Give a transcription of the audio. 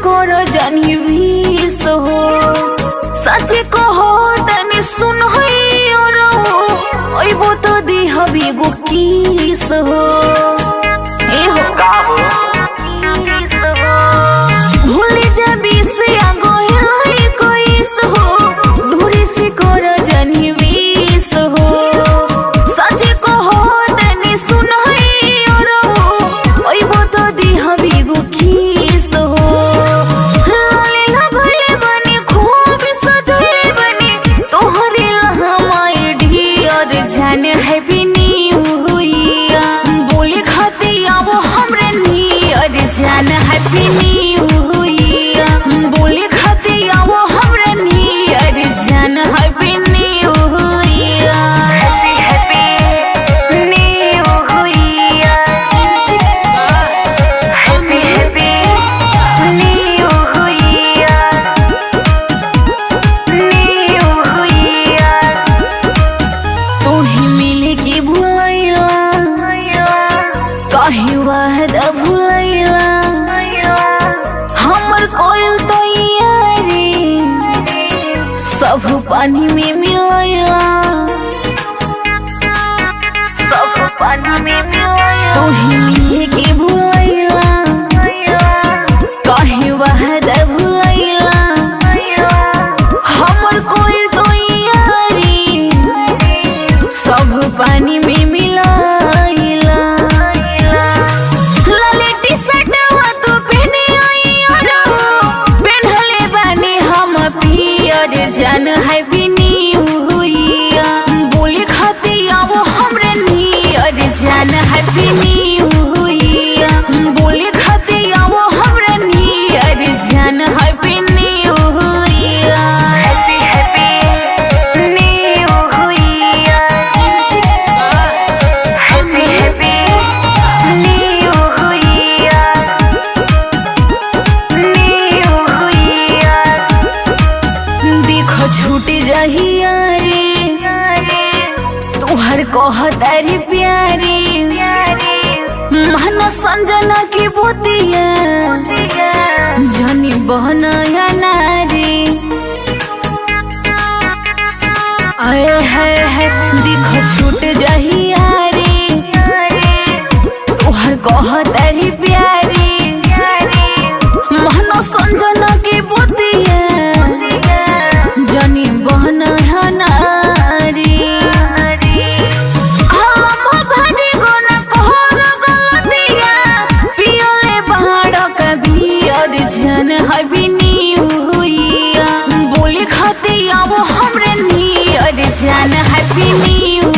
कर जानी विष हो सच कहो तनी सुन हो तो दी हबी गो किस हो ए हो भूल जाबी से आगो है कोइस हो दूरी से कर जानी विष हो सच कहो तनी सुन हो तो दी हबी गो किस हो लालीला भले बनी खूब सजले बनी तोहरे लहमाई ढियर जाने हैप्पी न्यू ईयर बोले खाती आवो हमरे नियर जाने हैप्पी न्यू ईयर बोले खाती आवो हमरे नियर जाने happy new year happy new year happy new year new year तू ही मिले की भुलैला कहीं वादा भुलैला हमर कोयल तो यारी सब पानी में मिलैला सब पानी में मिलैला तू ही मिले की भुलैला कहीं वादा भुलैला हमर कोयल तो यारी सब पानी में मिलैला लाले टी शर्टवा तू पहने आई और पहनले बानी हम पियर जान हैप्पी न्यू ईयर बोले खाती आवो हमरे नियर जान हैप्पी न्यू ईयर बोले खाती आवो हमरे नियर जान happy new year happy new year happy new year new year देखो छूट जहिया रे तुहर कहतारी प्यारी महना संजना की बोतिया जानी बहनाया नारी आए है देखो छूट जहिया रे तुहर कहतारी प्यारी महना संजना की बोतिया जानी बहनाया नारी जान हैप्पी न्यू ईयर बोले खाती आवो हमरे नियर जान हैप्पी न्यू